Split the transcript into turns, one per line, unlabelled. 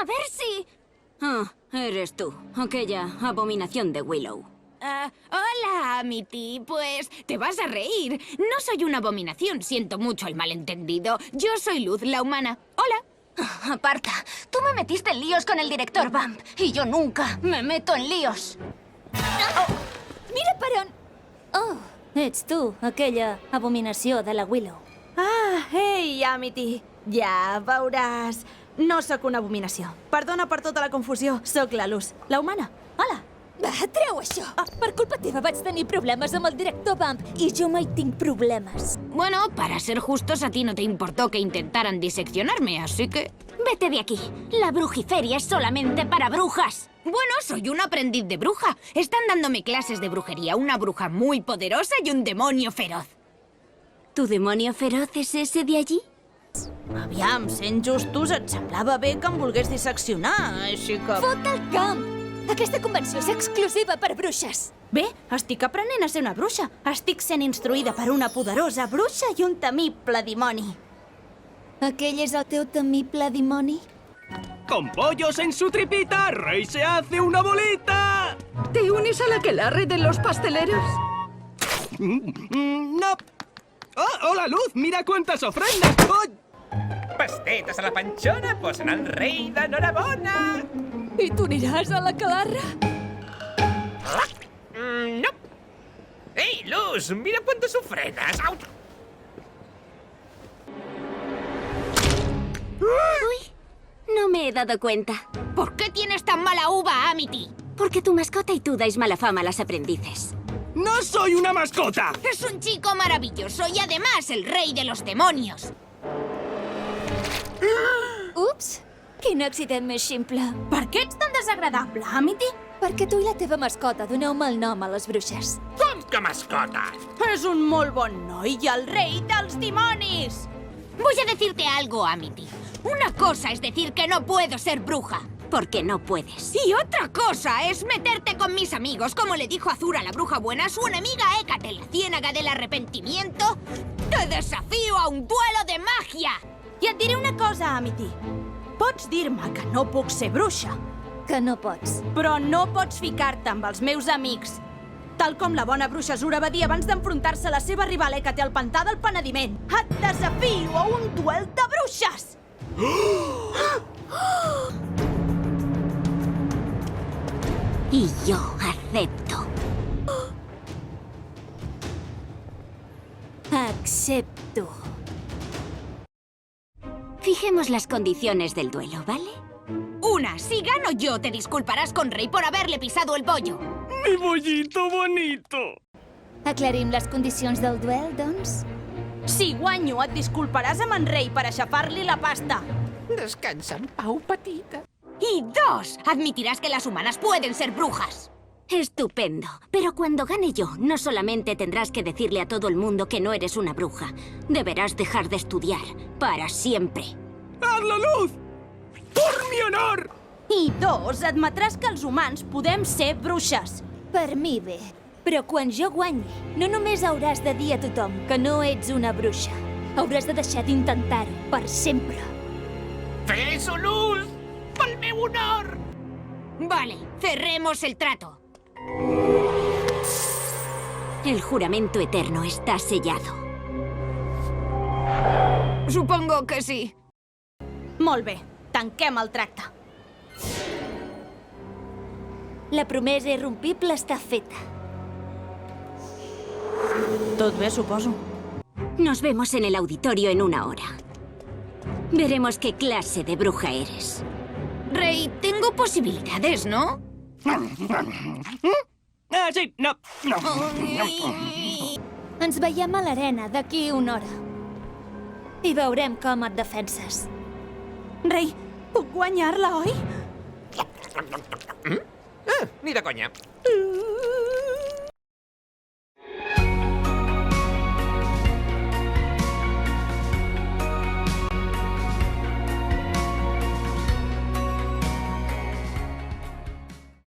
A ver si...
Ah, eres tú, aquella abominación de Willow.
Hola, Amity. Pues te vas a reír. No soy una abominación, siento mucho el malentendido. Yo soy Luz, la humana. Hola.
Aparta, tú me metiste en líos con el director Bump y yo nunca me meto en líos.
Mira per on... Oh, ets tu, aquella abominació de la Willow.
Ah, ei, Amity. Ja veuràs. No sóc una abominació. Perdona per tota la confusió. Sóc la Luz, la humana. Hola.
Va, treu això! Per culpa teva vaig tenir problemes amb el director Bump i jo mai tinc problemes.
Bueno, para ser justos, a ti no te importó que intentaran diseccionarme, así que...
Vete de aquí. La brujiferia es solamente para brujas.
Bueno, soy un aprendiz de bruja. Están dándome clases de brujería. Una bruja muy poderosa y un demonio feroz.
¿Tu demonio feroz es ese de allí?
Aviam, sent justos, et semblava bé que em volgués disseccionar, així que...
Fot el camp! Aquesta convenció és exclusiva per bruixes.
Bé, estic aprenent a ser una bruixa. Estic sent instruïda per una poderosa bruixa i un temible dimoni.
Aquell és el teu temible dimoni?
Con pollos en su tripita, Rey se hace una bolita.
¿Te unes al aquelarre de los pasteleros?
No. Oh, hola, Luz, mira cuántas ofrendas. Oh.
Pastetes a la panxona posen el rei d'enhorabona.
I tu aniràs a la calarra?
No. Ei, Luz, mira cuántas ofrendas. Au.
Uy, no me he dado cuenta.
¿Por qué tienes tan mala uva, Amity?
Porque tu mascota y tú dais mala fama a las aprendices.
¡No soy una mascota!
Es un chico maravilloso y además el rey de los demonios.
Ups, quin accident més ximple.
Per què ets tan desagradable, Amity?
Perquè tu i la teva mascota doneu mal nom a les bruixes.
Com que mascota?
És un molt bon noi i el rei dels dimonis!
Voy a decirte algo, Amity. Una cosa es decir que no puedo ser bruja.
Porque no puedes.
Y otra cosa es meterte con mis amigos, como le dijo Azura, la bruja buena, a su enemiga Hécate, la ciénaga del arrepentimiento. ¡Te desafío a un duelo de magia!
I et diré una cosa, Amity. Pots dir-me que no puc ser bruixa,
Que no pots.
però no pots ficar-te amb els meus amics. Tal com la bona bruixa Azura va dir abans d'enfrontar-se a la seva rival Hécate al pantà del penediment. Et desafio a un duel de bruixes!
Y yo acepto.
Accepto.
Fijemos las condiciones del duelo, ¿vale?
Una, si gano yo, te disculparás con Rey por haberle pisado el bollo.
¡Mi bollito bonito!
Aclarim les condicions del duel, doncs?
Si guanyo, et disculparàs amb en rei per aixafar-li la pasta.
Descansa en pau, petita.
Y dos, admitirás que las humanas pueden ser brujas.
Estupendo. Pero cuando gane yo, no solamente tendrás que decirle a todo el mundo que no eres una bruja. Deberás dejar de estudiar. Para siempre.
¡Hazlo, Luz! ¡Por mi honor!
I dos, admetràs que els humans podem ser bruixes.
Per mi bé. Però quan jo guanyi, no només hauràs de dir a tothom que no ets una bruixa. Hauràs de deixar d'intentar-ho per sempre.
Fes-ho, Luz! Pel meu honor!
Vale, cerremos el trato.
El juramento eterno está sellado.
Supongo que sí.
Molt bé, tanquem el tracte.
La promesa irrompible està feta.
Tot bé, suposo.
Nos vemos en el auditorio en 1 hora. Veremos qué clase de bruja eres.
Rey, tengo posibilidades, ¿no?
Ah, sí, no.
Ens veiem a l'arena d'aquí 1 hora. I veurem com et defenses.
Rei, puc guanyar-la, oi?
Ni de conya.